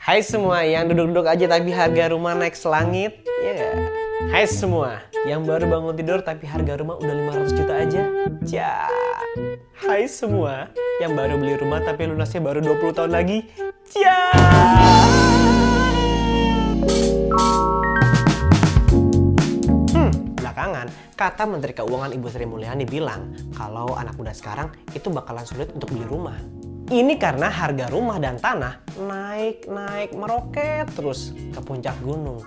Hai semua yang duduk-duduk aja tapi harga rumah naik selangit, ya nggak? Hai semua yang baru bangun tidur tapi harga rumah udah 500 juta aja. Cia. Hai semua yang baru beli rumah tapi lunasnya baru 20 tahun lagi. Cia. Belakangan, kata Menteri Keuangan Ibu Sri Mulyani bilang kalau anak muda sekarang itu bakalan sulit untuk beli rumah. Ini karena harga rumah dan tanah naik meroket terus ke puncak gunung.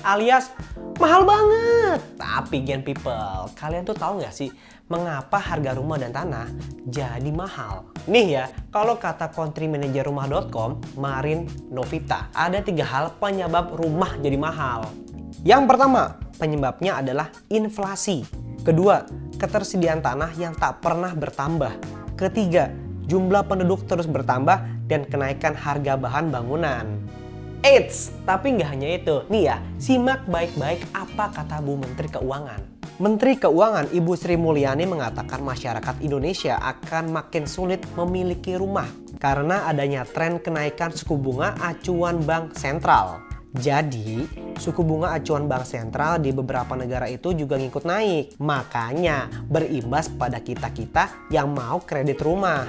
Alias mahal banget. Tapi gen people, kalian tuh tahu nggak sih mengapa harga rumah dan tanah jadi mahal? Nih ya, kalau kata country manager rumah.com, Marin Novita, ada 3 hal penyebab rumah jadi mahal. Yang pertama, penyebabnya adalah inflasi. Kedua, ketersediaan tanah yang tak pernah bertambah. Ketiga, jumlah penduduk terus bertambah dan kenaikan harga bahan bangunan. Eits, tapi nggak hanya itu. Nih ya, simak baik-baik apa kata Bu Menteri Keuangan. Menteri Keuangan Ibu Sri Mulyani mengatakan masyarakat Indonesia akan makin sulit memiliki rumah karena adanya tren kenaikan suku bunga acuan bank sentral. Jadi, suku bunga acuan bank sentral di beberapa negara itu juga ngikut naik. Makanya berimbas pada kita-kita yang mau kredit rumah.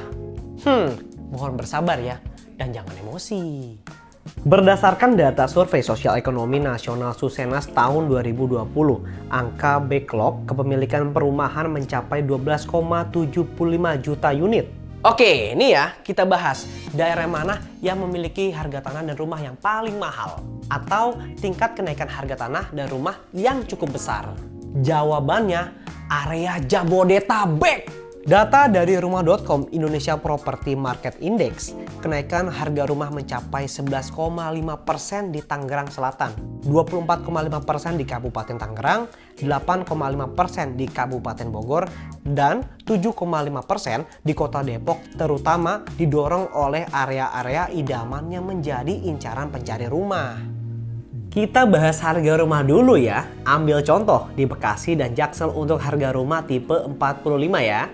Mohon bersabar ya, dan jangan emosi. Berdasarkan data survei sosial ekonomi nasional Susenas tahun 2020, angka backlog kepemilikan perumahan mencapai 12,75 juta unit. Oke, ini ya kita bahas daerah mana yang memiliki harga tanah dan rumah yang paling mahal atau tingkat kenaikan harga tanah dan rumah yang cukup besar. Jawabannya area Jabodetabek. Data dari rumah.com Indonesia Property Market Index, kenaikan harga rumah mencapai 11,5% di Tangerang Selatan, 24,5% di Kabupaten Tangerang, 8,5% di Kabupaten Bogor, dan 7,5% di Kota Depok, terutama didorong oleh area-area idaman yang menjadi incaran pencari rumah. Kita bahas harga rumah dulu ya. Ambil contoh di Bekasi dan Jaksel untuk harga rumah tipe 45 ya.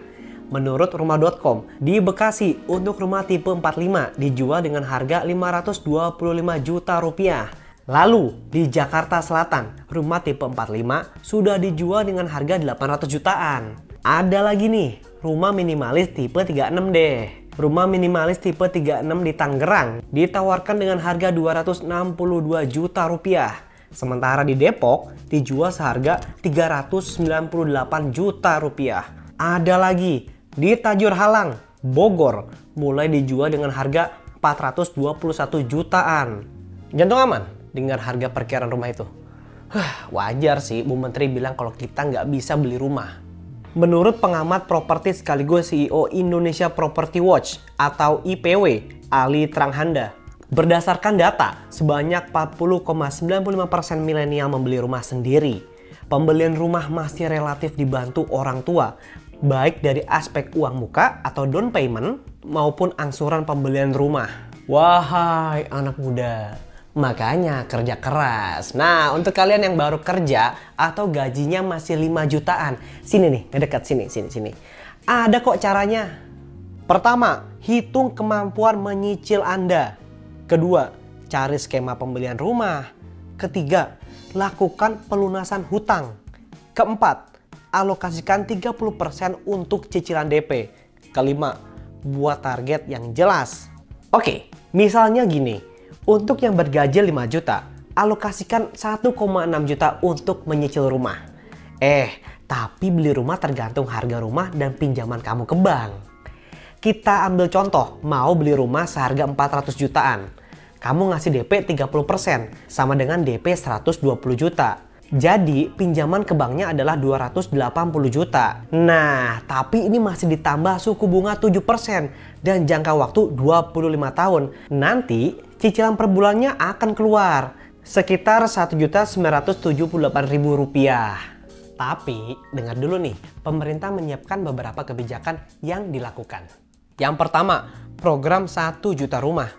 Menurut rumah.com, di Bekasi untuk rumah tipe 45 dijual dengan harga 525 juta rupiah. Lalu di Jakarta Selatan, rumah tipe 45 sudah dijual dengan harga 800 jutaan. Ada lagi nih, rumah minimalis tipe 36 deh. Rumah minimalis tipe 36 di Tangerang ditawarkan dengan harga 262 juta rupiah. Sementara di Depok dijual seharga 398 juta rupiah. Ada lagi di Tajur Halang, Bogor, mulai dijual dengan harga 421 jutaan. Jantung aman dengar harga perkiraan rumah itu? Wajar sih Bu Menteri bilang kalau kita nggak bisa beli rumah. Menurut pengamat properti sekaligus CEO Indonesia Property Watch atau IPW, Ali Tranghanda, berdasarkan data, sebanyak 40,95% milenial membeli rumah sendiri. Pembelian rumah masih relatif dibantu orang tua, baik dari aspek uang muka atau down payment maupun angsuran pembelian rumah. Wahai anak muda, makanya kerja keras. Nah, untuk kalian yang baru kerja atau gajinya masih 5 jutaan, sini nih, ngedekat sini. Ada kok caranya. Pertama, hitung kemampuan menyicil Anda. Kedua, cari skema pembelian rumah. Ketiga, lakukan pelunasan hutang. Keempat, alokasikan 30% untuk cicilan DP. Kelima, buat target yang jelas. Oke, misalnya gini. Untuk yang bergaji 5 juta, alokasikan 1,6 juta untuk menyicil rumah. Tapi beli rumah tergantung harga rumah dan pinjaman kamu ke bank. Kita ambil contoh, mau beli rumah seharga 400 jutaan. Kamu ngasih DP 30%, sama dengan DP 120 juta. Jadi pinjaman ke banknya adalah 280 juta. Nah, tapi ini masih ditambah suku bunga 7% dan jangka waktu 25 tahun. Nanti cicilan per bulannya akan keluar sekitar Rp1.978.000. Tapi dengar dulu nih, pemerintah menyiapkan beberapa kebijakan yang dilakukan. Yang pertama, program 1 juta rumah.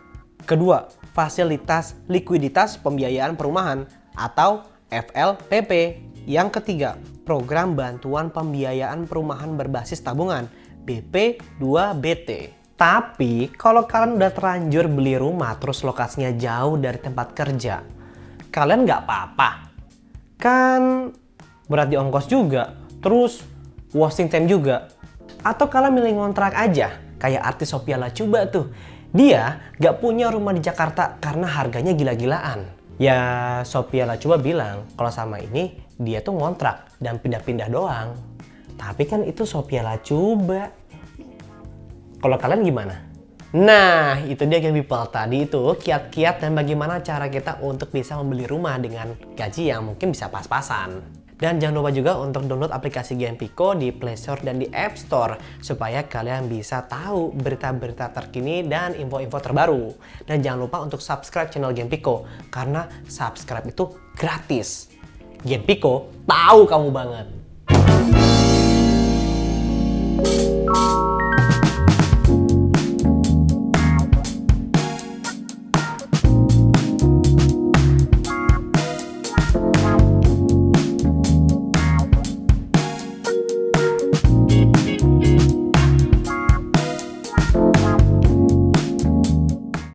Kedua, fasilitas likuiditas pembiayaan perumahan atau FLPP. Yang ketiga, program bantuan pembiayaan perumahan berbasis tabungan BP2BT. Tapi kalau kalian udah terlanjur beli rumah terus lokasinya jauh dari tempat kerja, kalian nggak apa-apa. Kan berat di ongkos juga, terus wasting time juga. Atau kalian milih ngontrak aja, kayak artis Sophia Latjuba tuh. Dia nggak punya rumah di Jakarta karena harganya gila-gilaan. Ya Sophia Latjuba bilang kalau sama ini dia tuh ngontrak dan pindah-pindah doang. Tapi kan itu Sophia Latjuba. Kalau kalian gimana? Nah, itu dia Game People. Tadi itu kiat-kiat dan bagaimana cara kita untuk bisa membeli rumah dengan gaji yang mungkin bisa pas-pasan. Dan jangan lupa juga untuk download aplikasi Game Pico di Play Store dan di App Store supaya kalian bisa tahu berita-berita terkini dan info-info terbaru. Dan jangan lupa untuk subscribe channel Game Pico karena subscribe itu gratis. Game Pico tahu kamu banget.